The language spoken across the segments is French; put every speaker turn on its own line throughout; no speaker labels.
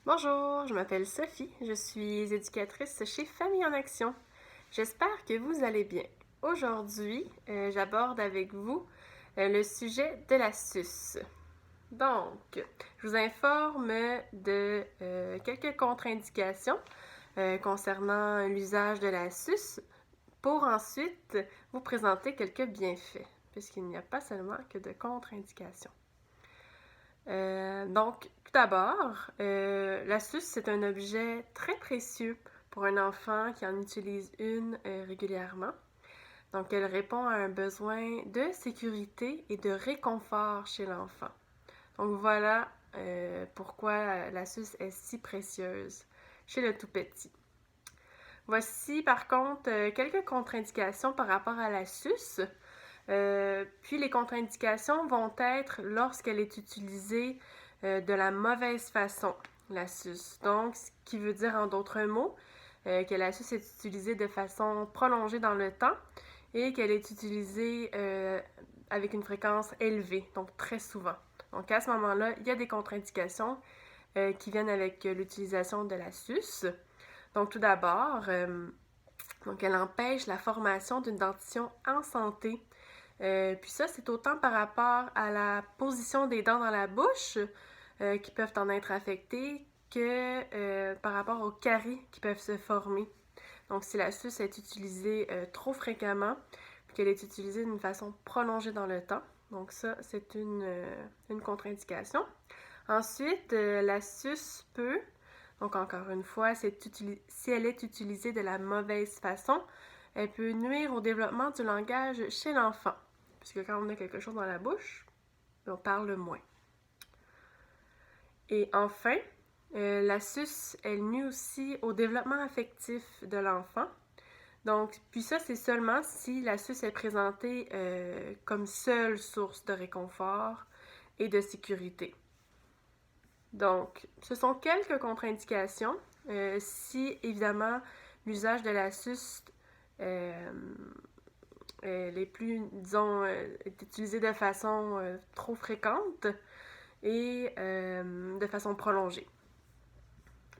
Bonjour, je m'appelle Sophie, je suis éducatrice chez Famille en Action. J'espère que vous allez bien. Aujourd'hui, j'aborde avec vous le sujet de la suce. Donc, je vous informe de quelques contre-indications concernant l'usage de la suce pour ensuite vous présenter quelques bienfaits, puisqu'il n'y a pas seulement que de contre-indications. Donc, tout d'abord, la suce, c'est un objet très précieux pour un enfant qui en utilise une régulièrement. Donc, elle répond à un besoin de sécurité et de réconfort chez l'enfant. Donc, voilà pourquoi la suce est si précieuse chez le tout petit. Voici par contre quelques contre-indications par rapport à la suce. Puis les contre-indications vont être lorsqu'elle est utilisée de la mauvaise façon, la suce. Donc, ce qui veut dire en d'autres mots que la suce est utilisée de façon prolongée dans le temps et qu'elle est utilisée avec une fréquence élevée, donc très souvent. Donc à ce moment-là, il y a des contre-indications qui viennent avec l'utilisation de la suce. Donc tout d'abord, donc elle empêche la formation d'une dentition en santé. Puis ça, c'est autant par rapport à la position des dents dans la bouche qui peuvent en être affectées que par rapport aux caries qui peuvent se former. Donc, si la suce est utilisée trop fréquemment, puis qu'elle est utilisée d'une façon prolongée dans le temps, donc ça, c'est une contre-indication. Ensuite, la suce peut, donc encore une fois, si elle est utilisée de la mauvaise façon, elle peut nuire au développement du langage chez l'enfant. Puisque quand on a quelque chose dans la bouche, on parle moins. Et enfin, la suce, elle nuit aussi au développement affectif de l'enfant. Donc, puis ça, c'est seulement si la suce est présentée comme seule source de réconfort et de sécurité. Donc, ce sont quelques contre-indications. Si, évidemment, l'usage de la suce les plus, disons, est utilisé de façon trop fréquente et de façon prolongée.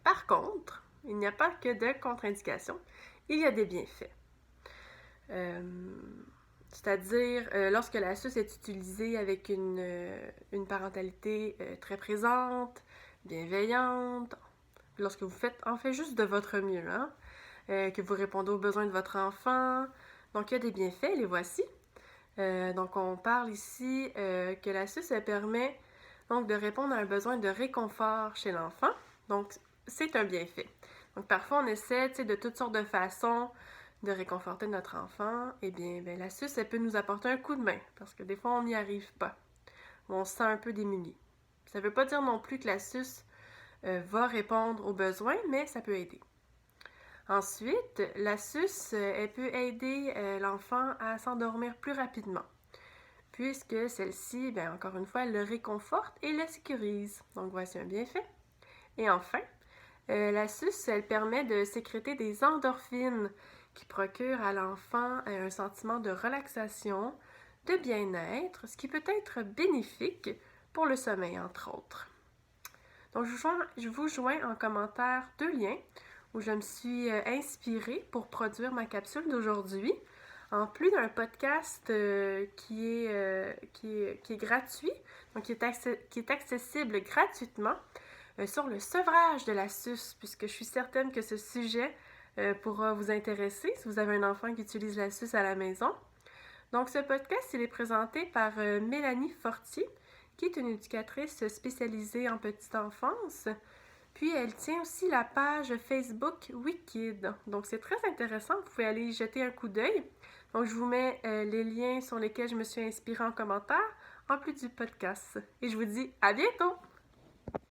Par contre, il n'y a pas que de contre-indications, il y a des bienfaits. C'est-à-dire, lorsque la suce est utilisée avec une parentalité très présente, bienveillante, lorsque vous faites en fait juste de votre mieux, hein, que vous répondez aux besoins de votre enfant. Donc, il y a des bienfaits, les voici. Donc, on parle ici que la suce, elle permet donc de répondre à un besoin de réconfort chez l'enfant. Donc, c'est un bienfait. Donc, parfois, on essaie de toutes sortes de façons de réconforter notre enfant. Eh bien, la suce, elle peut nous apporter un coup de main parce que des fois, on n'y arrive pas. On se sent un peu démuni. Ça ne veut pas dire non plus que la suce va répondre aux besoins, mais ça peut aider. Ensuite, la suce, elle peut aider l'enfant à s'endormir plus rapidement, puisque celle-ci, bien, encore une fois, elle le réconforte et le sécurise. Donc, voici un bienfait. Et enfin, la suce, elle permet de sécréter des endorphines qui procurent à l'enfant un sentiment de relaxation, de bien-être, ce qui peut être bénéfique pour le sommeil, entre autres. Donc, je vous joins en commentaire 2 liens où je me suis inspirée pour produire ma capsule d'aujourd'hui, en plus d'un podcast qui est gratuit, donc qui est accessible gratuitement sur le sevrage de la suce, puisque je suis certaine que ce sujet pourra vous intéresser si vous avez un enfant qui utilise la suce à la maison. Donc, ce podcast, il est présenté par Mélanie Fortier, qui est une éducatrice spécialisée en petite enfance. Puis, elle tient aussi la page Facebook Wikid. Donc, c'est très intéressant. Vous pouvez aller y jeter un coup d'œil. Donc, je vous mets les liens sur lesquels je me suis inspirée en commentaire, en plus du podcast. Et je vous dis à bientôt!